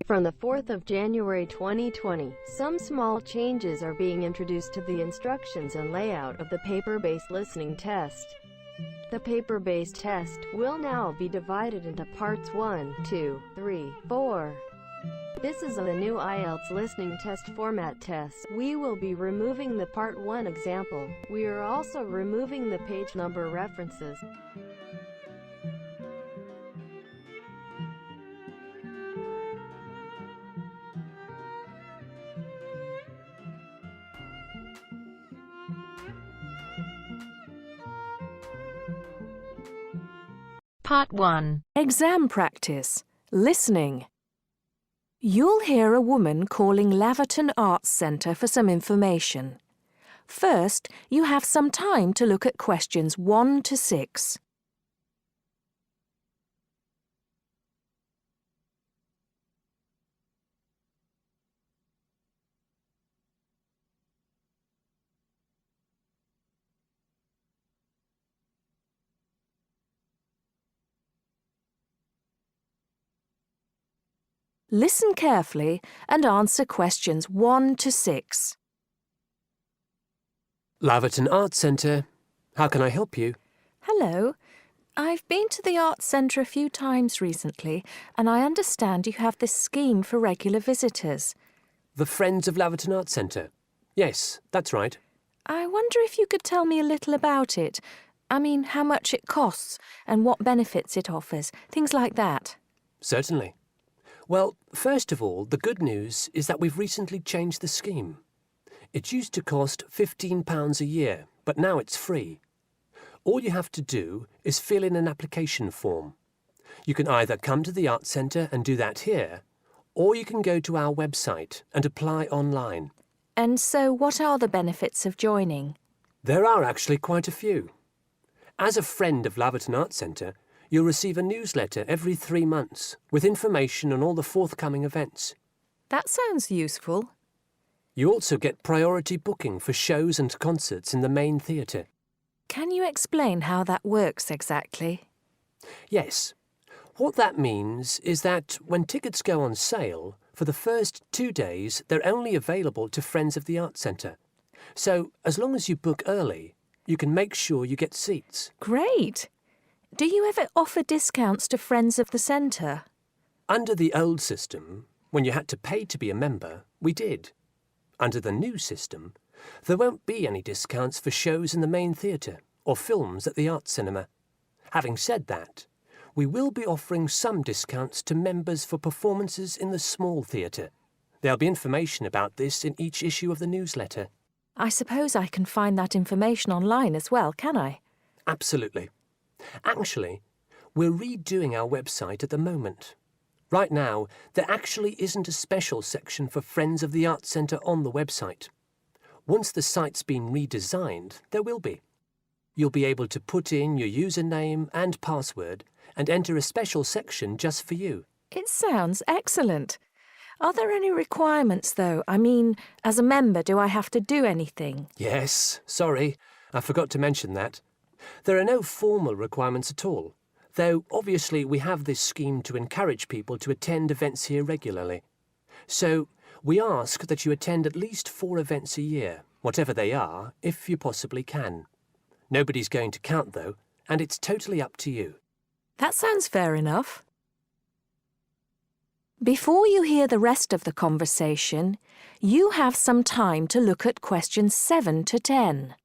From the 4th of January 2020, some small changes are being introduced to the instructions and layout of the paper-based listening test. The paper-based test will now be divided into parts 1, 2, 3, 4. This is a new Ielts listening test format test. We will be removing the Part 1 example. We are also removing the page number references. Part 1. Exam practice. Listening. You'll hear a woman calling Laverton Arts Centre for some information. First, you have some time to look at questions 1 to 6. Listen carefully and answer questions 1 to 6. Laverton Arts Centre. How can I help you? Hello. I've been to the Arts Centre a few times recently, and I understand you have this scheme for regular visitors. The Friends of Laverton Arts Centre. Yes, that's right. I wonder if you could tell me a little about it. I mean, how much it costs and what benefits it offers, things like that. Certainly. Well, first of all, the good news is that we've recently changed the scheme. It used to cost £15 a year, but now it's free. All you have to do is fill in an application form. You can either come to the Arts Centre and do that here, or you can go to our website and apply online. And so what are the benefits of joining? There are actually quite a few. As a friend of Laverton Arts Centre, you'll receive a newsletter every 3 months with information on all the forthcoming events. That sounds useful. You also get priority booking for shows and concerts in the main theatre. Can you explain how that works exactly? Yes. What that means is that when tickets go on sale, for the first 2 days they're only available to friends of the Arts Centre. So as long as you book early, you can make sure you get seats. Great! Do you ever offer discounts to friends of the centre? Under the old system, when you had to pay to be a member, we did. Under the new system, there won't be any discounts for shows in the main theatre or films at the Arts Cinema. Having said that, we will be offering some discounts to members for performances in the small theatre. There'll be information about this in each issue of the newsletter. I suppose I can find that information online as well, can I? Absolutely. Actually, we're redoing our website at the moment. Right now, there actually isn't a special section for Friends of the Arts Centre on the website. Once the site's been redesigned, there will be. You'll be able to put in your username and password and enter a special section just for you. It sounds excellent. Are there any requirements, though? I mean, as a member, do I have to do anything? Yes, sorry, I forgot to mention that. There are no formal requirements at all, though obviously we have this scheme to encourage people to attend events here regularly. So we ask that you attend at least 4 events a year, whatever they are, if you possibly can. Nobody's going to count, though, and it's totally up to you. That sounds fair enough. Before you hear the rest of the conversation, you have some time to look at questions 7 to 10.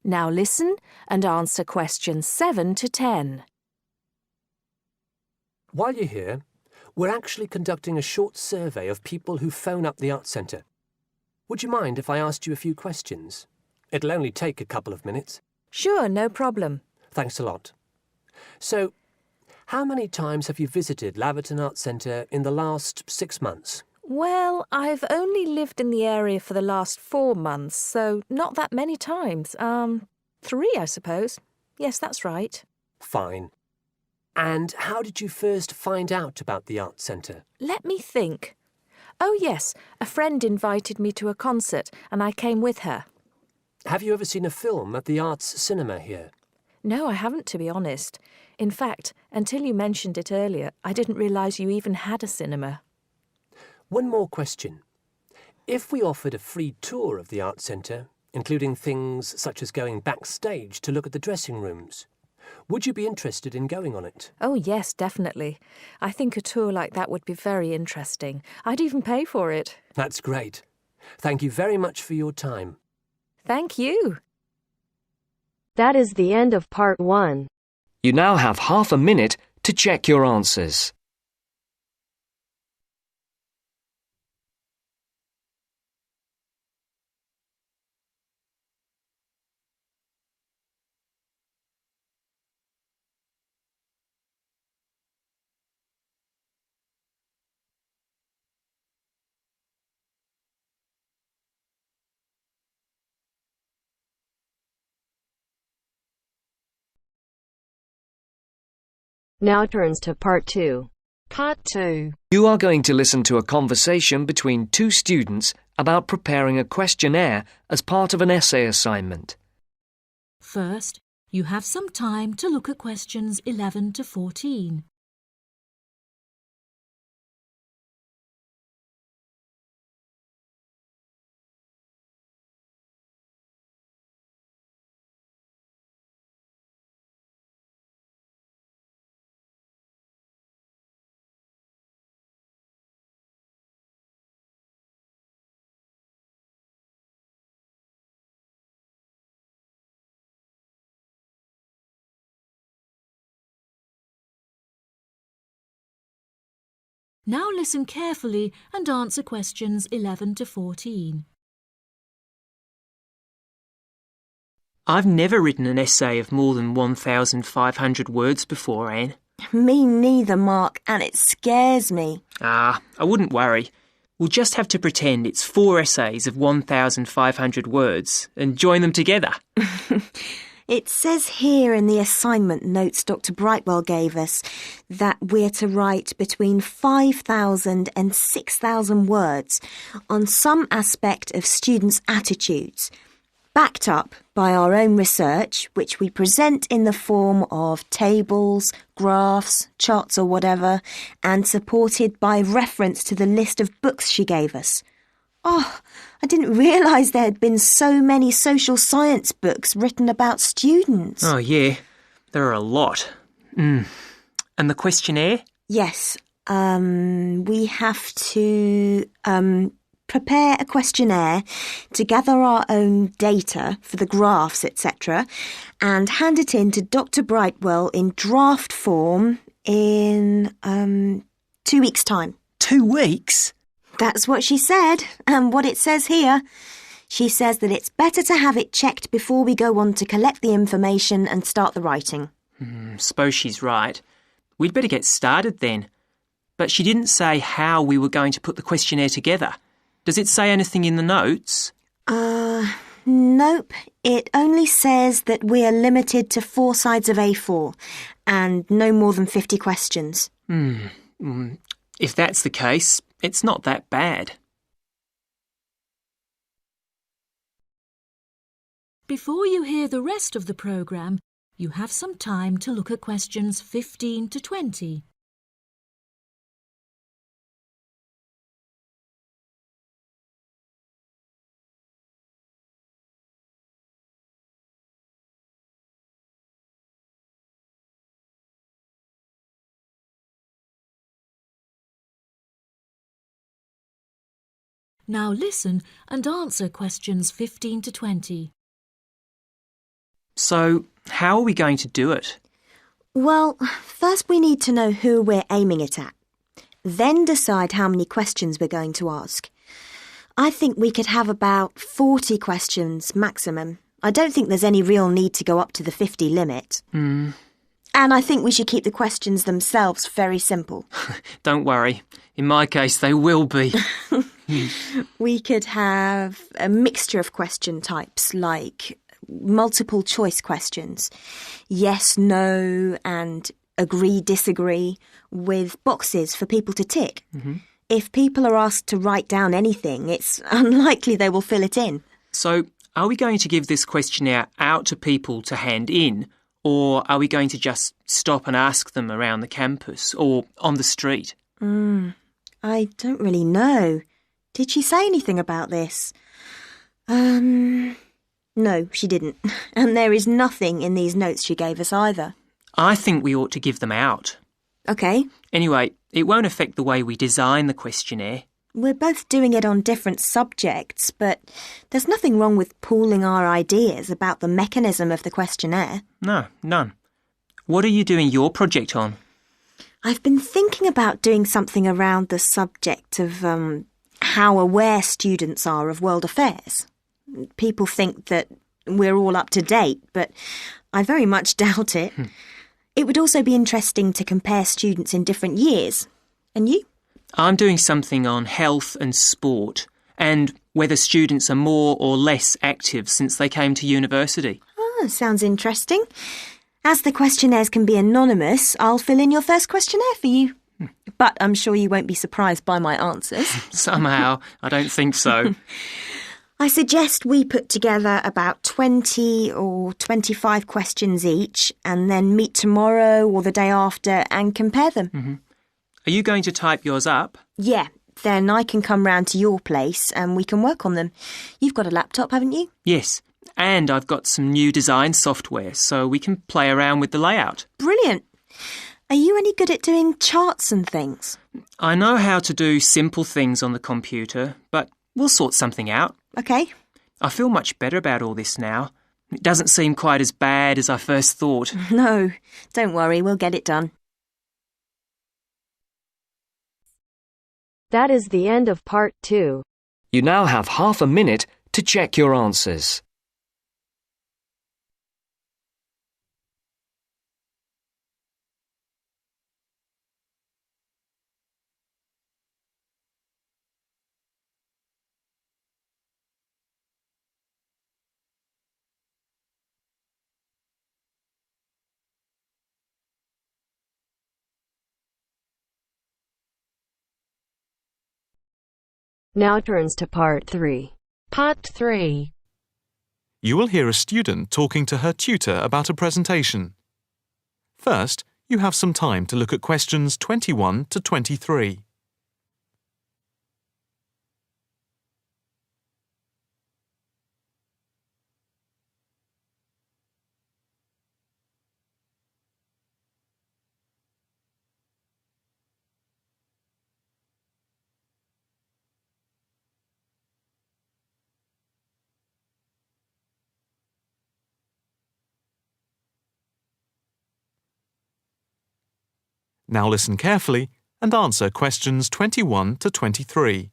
Now listen and answer questions 7 to 10. While you're here, we're actually conducting a short survey of people who phone up the Arts Centre. Would you mind if I asked you a few questions? It'll only take a couple of minutes. Sure, no problem. Thanks a lot. So, how many times have you visited Laverton Arts Centre in the last 6 months? Well, I've only lived in the area for the last 4 months, so not that many times. 3, I suppose. Yes, that's right. Fine. And how did you first find out about the Arts Centre? Let me think. Oh yes, a friend invited me to a concert and I came with her. Have you ever seen a film at the Arts Cinema here? No, I haven't, to be honest. In fact, until you mentioned it earlier, I didn't realise you even had a cinema. One more question. If we offered a free tour of the Arts Centre, including things such as going backstage to look at the dressing rooms, would you be interested in going on it? Oh yes, definitely. I think a tour like that would be very interesting. I'd even pay for it. That's great. Thank you very much for your time. Thank you. That is the end of part 1. You now have half a minute to check your answers. Now turns to part 2. Part 2. You are going to listen to a conversation between two students about preparing a questionnaire as part of an essay assignment. First, you have some time to look at questions 11 to 14. Now listen carefully and answer questions 11 to 14. I've never written an essay of more than 1,500 words before, Anne. Me neither, Mark, and it scares me. I wouldn't worry. We'll just have to pretend it's 4 essays of 1,500 words and join them together. It says here in the assignment notes Dr. Brightwell gave us that we're to write between 5,000 and 6,000 words on some aspect of students' attitudes, backed up by our own research, which we present in the form of tables, graphs, charts or whatever, and supported by reference to the list of books she gave us. Oh, I didn't realise there had been so many social science books written about students. Oh, yeah. There are a lot. And the questionnaire? Yes. We have to prepare a questionnaire to gather our own data for the graphs, etc., and hand it in to Dr. Brightwell in draft form in 2 weeks' time. 2 weeks? That's what she said, and what it says here. She says that it's better to have it checked before we go on to collect the information and start the writing. Suppose she's right. We'd better get started then. But she didn't say how we were going to put the questionnaire together. Does it say anything in the notes? Nope. It only says that we are limited to 4 sides of A4 and no more than 50 questions. If that's the case, it's not that bad. Before you hear the rest of the programme, you have some time to look at questions 15 to 20. Now listen and answer questions 15 to 20. So, how are we going to do it? Well, first we need to know who we're aiming it at. Then decide how many questions we're going to ask. I think we could have about 40 questions maximum. I don't think there's any real need to go up to the 50 limit. And I think we should keep the questions themselves very simple. Don't worry. In my case, they will be. We could have a mixture of question types like multiple choice questions, yes, no, and agree, disagree, with boxes for people to tick. If people are asked to write down anything, it's unlikely they will fill it in. So, are we going to give this questionnaire out to people to hand in, or are we going to just stop and ask them around the campus or on the street? I don't really know. Did she say anything about this? No, she didn't. And there is nothing in these notes she gave us either. I think we ought to give them out. OK. Anyway, it won't affect the way we design the questionnaire. We're both doing it on different subjects, but there's nothing wrong with pooling our ideas about the mechanism of the questionnaire. No, none. What are you doing your project on? I've been thinking about doing something around the subject of how aware students are of world affairs. People think that we're all up to date, but I very much doubt it. It would also be interesting to compare students in different years. And you? I'm doing something on health and sport, and whether students are more or less active since they came to university. Sounds interesting. As the questionnaires can be anonymous, I'll fill in your first questionnaire for you. But I'm sure you won't be surprised by my answers. Somehow, I don't think so. I suggest we put together about 20 or 25 questions each and then meet tomorrow or the day after and compare them. Are you going to type yours up? Yeah, then I can come round to your place and we can work on them. You've got a laptop, haven't you? Yes, and I've got some new design software so we can play around with the layout. Brilliant. Are you any good at doing charts and things? I know how to do simple things on the computer, but we'll sort something out. OK. I feel much better about all this now. It doesn't seem quite as bad as I first thought. No, don't worry, we'll get it done. That is the end of part 2. You now have half a minute to check your answers. Now turns to part 3. Part 3. You will hear a student talking to her tutor about a presentation. First, you have some time to look at questions 21 to 23. Now listen carefully and answer questions 21 to 23.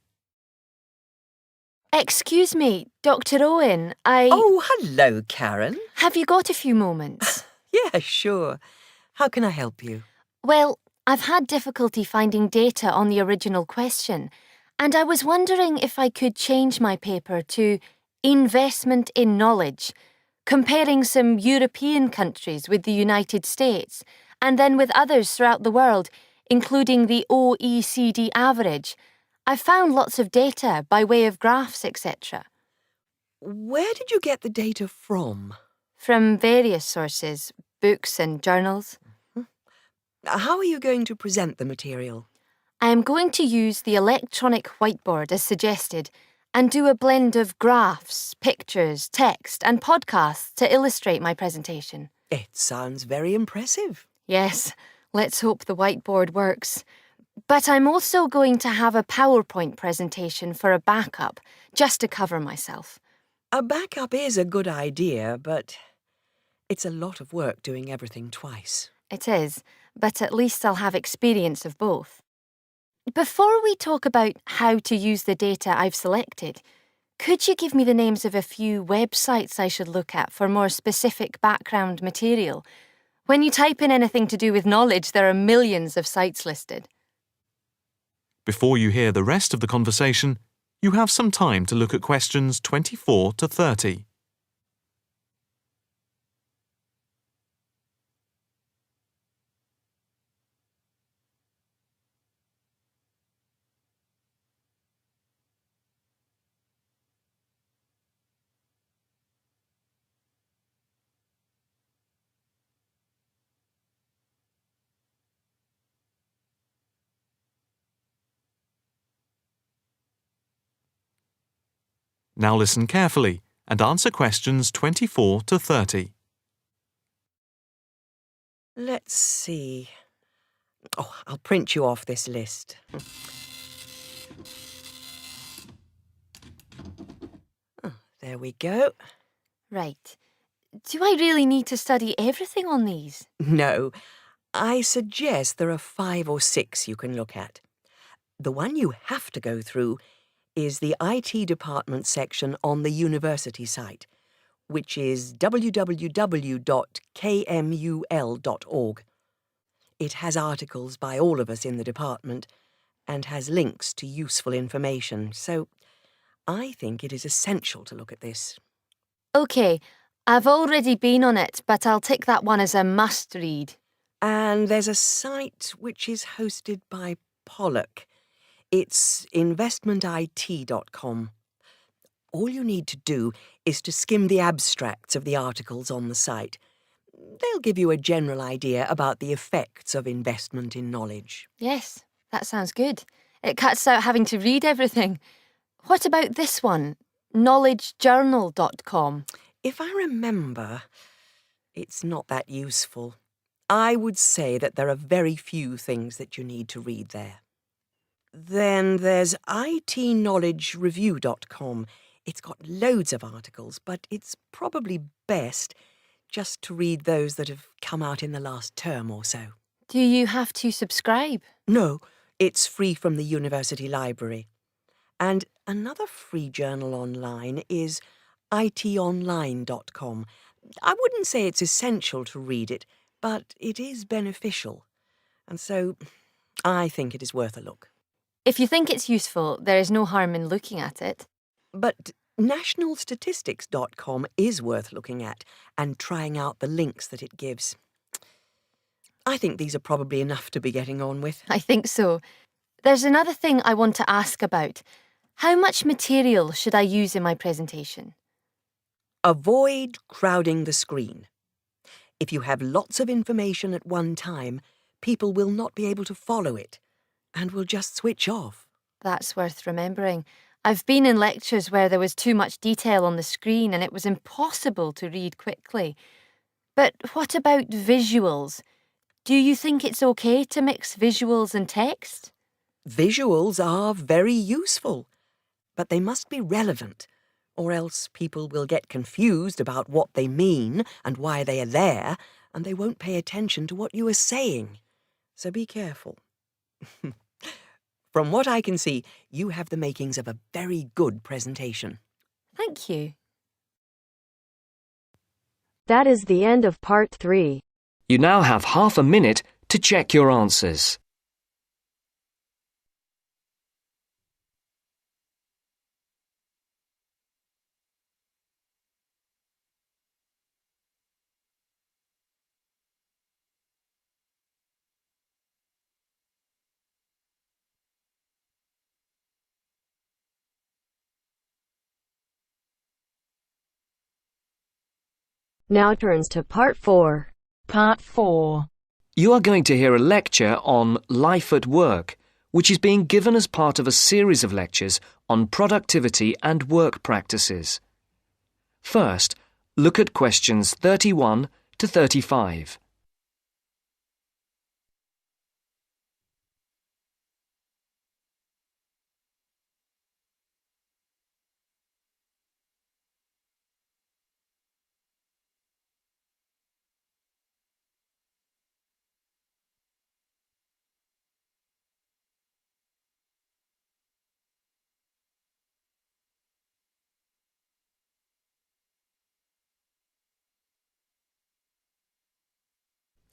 Excuse me, Dr. Owen, Oh, hello, Karen. Have you got a few moments? Yeah, sure. How can I help you? Well, I've had difficulty finding data on the original question, and I was wondering if I could change my paper to Investment in Knowledge, comparing some European countries with the United States, and then with others throughout the world, including the OECD average. I found lots of data by way of graphs, etc. Where did you get the data from? From various sources, books and journals. How are you going to present the material? I am going to use the electronic whiteboard as suggested and do a blend of graphs, pictures, text and podcasts to illustrate my presentation. It sounds very impressive. Yes, let's hope the whiteboard works. But I'm also going to have a PowerPoint presentation for a backup, just to cover myself. A backup is a good idea, but it's a lot of work doing everything twice. It is, but at least I'll have experience of both. Before we talk about how to use the data I've selected, could you give me the names of a few websites I should look at for more specific background material? When you type in anything to do with knowledge, there are millions of sites listed. Before you hear the rest of the conversation, you have some time to look at questions 24 to 30. Now listen carefully and answer questions 24 to 30. Let's see. Oh, I'll print you off this list. Oh, there we go. Right. Do I really need to study everything on these? No, I suggest there are 5 or 6 you can look at. The one you have to go through is the IT department section on the university site, which is www.kmul.org. It has articles by all of us in the department and has links to useful information, so I think it is essential to look at this. OK, I've already been on it, but I'll tick that one as a must-read. And there's a site which is hosted by Pollock. It's investmentit.com. All you need to do is to skim the abstracts of the articles on the site. They'll give you a general idea about the effects of investment in knowledge. Yes, that sounds good. It cuts out having to read everything. What about this one? knowledgejournal.com. If I remember, it's not that useful. I would say that there are very few things that you need to read there. Then there's itknowledgereview.com. It's got loads of articles, but it's probably best just to read those that have come out in the last term or so. Do you have to subscribe? No, it's free from the university library. And another free journal online is itonline.com. I wouldn't say it's essential to read it, but it is beneficial. And so I think it is worth a look. If you think it's useful, there is no harm in looking at it. But nationalstatistics.com is worth looking at and trying out the links that it gives. I think these are probably enough to be getting on with. I think so. There's another thing I want to ask about. How much material should I use in my presentation? Avoid crowding the screen. If you have lots of information at one time, people will not be able to follow it and will just switch off. That's worth remembering. I've been in lectures where there was too much detail on the screen and it was impossible to read quickly. But what about visuals? Do you think it's okay to mix visuals and text? Visuals are very useful, but they must be relevant, or else people will get confused about what they mean and why they are there, and they won't pay attention to what you are saying. So be careful. From what I can see, you have the makings of a very good presentation. Thank you. That is the end of part 3. You now have half a minute to check your answers. Now turns to part 4. Part 4. You are going to hear a lecture on life at work, which is being given as part of a series of lectures on productivity and work practices. First, look at questions 31 to 35.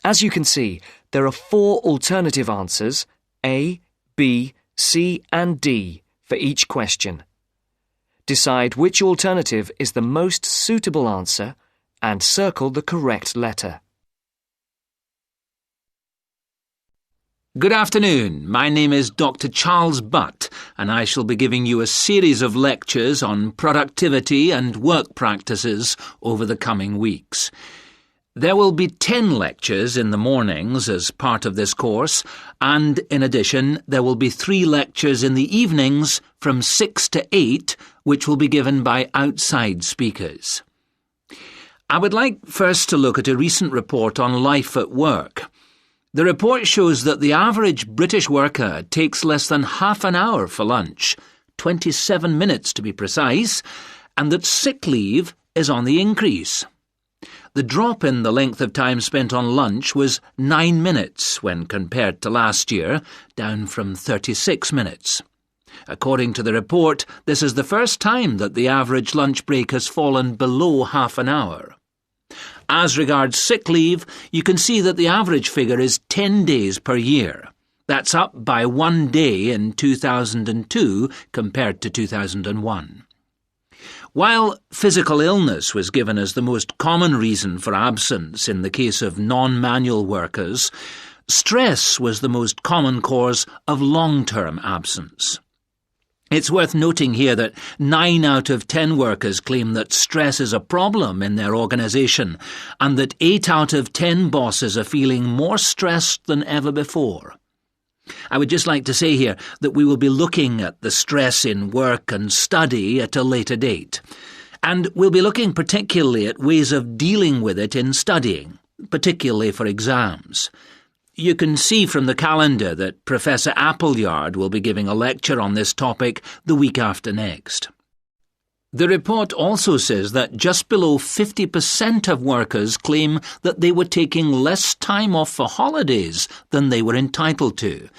As you can see, there are 4 alternative answers, A, B, C and D, for each question. Decide which alternative is the most suitable answer and circle the correct letter. Good afternoon. My name is Dr. Charles Butt, and I shall be giving you a series of lectures on productivity and work practices over the coming weeks. There will be 10 lectures in the mornings as part of this course, and in addition, there will be 3 lectures in the evenings from 6 to 8 which will be given by outside speakers. I would like first to look at a recent report on life at work. The report shows that the average British worker takes less than half an hour for lunch, 27 minutes to be precise, and that sick leave is on the increase. The drop in the length of time spent on lunch was 9 minutes when compared to last year, down from 36 minutes. According to the report, this is the first time that the average lunch break has fallen below half an hour. As regards sick leave, you can see that the average figure is 10 days per year. That's up by 1 day in 2002 compared to 2001. While physical illness was given as the most common reason for absence in the case of non-manual workers, stress was the most common cause of long-term absence. It's worth noting here that 9 out of 10 workers claim that stress is a problem in their organisation, and that 8 out of 10 bosses are feeling more stressed than ever before. I would just like to say here that we will be looking at the stress in work and study at a later date. And we'll be looking particularly at ways of dealing with it in studying, particularly for exams. You can see from the calendar that Professor Appleyard will be giving a lecture on this topic the week after next. The report also says that just below 50% of workers claim that they were taking less time off for holidays than they were entitled to.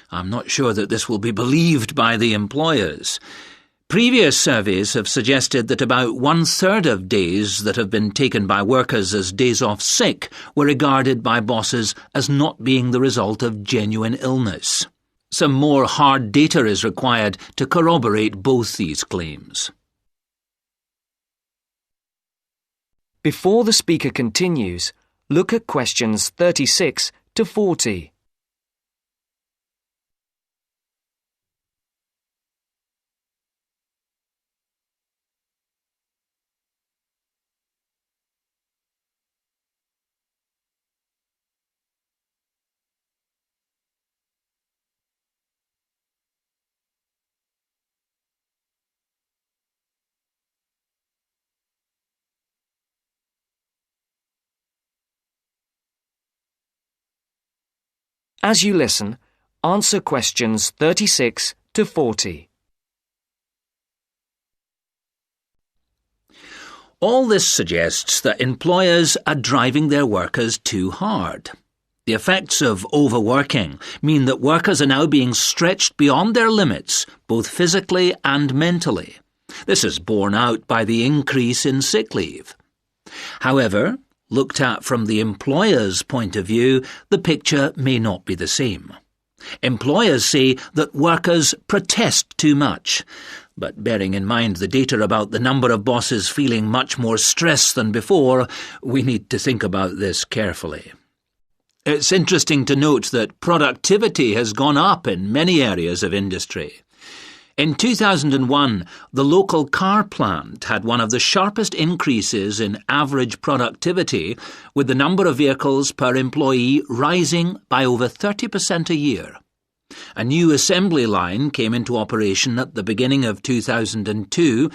I'm not sure that this will be believed by the employers. Previous surveys have suggested that about 1/3 of days that have been taken by workers as days off sick were regarded by bosses as not being the result of genuine illness. Some more hard data is required to corroborate both these claims. Before the speaker continues, look at questions 36 to 40. As you listen, answer questions 36 to 40. All this suggests that employers are driving their workers too hard. The effects of overworking mean that workers are now being stretched beyond their limits, both physically and mentally. This is borne out by the increase in sick leave. However, looked at from the employer's point of view, the picture may not be the same. Employers say that workers protest too much, but bearing in mind the data about the number of bosses feeling much more stress than before, we need to think about this carefully. It's interesting to note that productivity has gone up in many areas of industry. In 2001, the local car plant had one of the sharpest increases in average productivity, with the number of vehicles per employee rising by over 30% a year. A new assembly line came into operation at the beginning of 2002,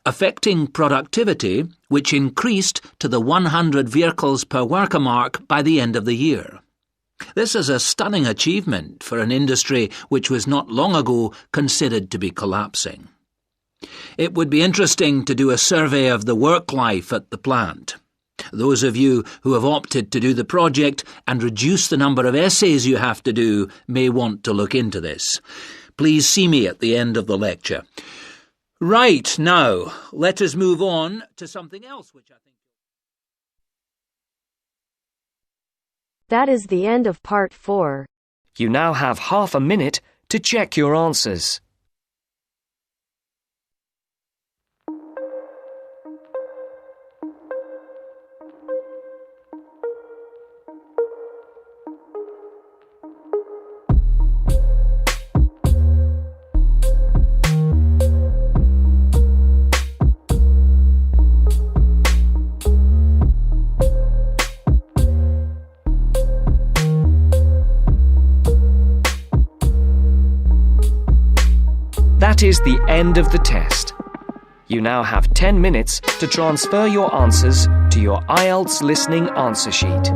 affecting productivity, which increased to the 100 vehicles per worker mark by the end of the year. This is a stunning achievement for an industry which was not long ago considered to be collapsing. It would be interesting to do a survey of the work life at the plant. Those of you who have opted to do the project and reduce the number of essays you have to do may want to look into this. Please see me at the end of the lecture. Right, now, let us move on to something else which I think... That is the end of part 4. You now have half a minute to check your answers. That is the end of the test. You now have 10 minutes to transfer your answers to your IELTS listening answer sheet.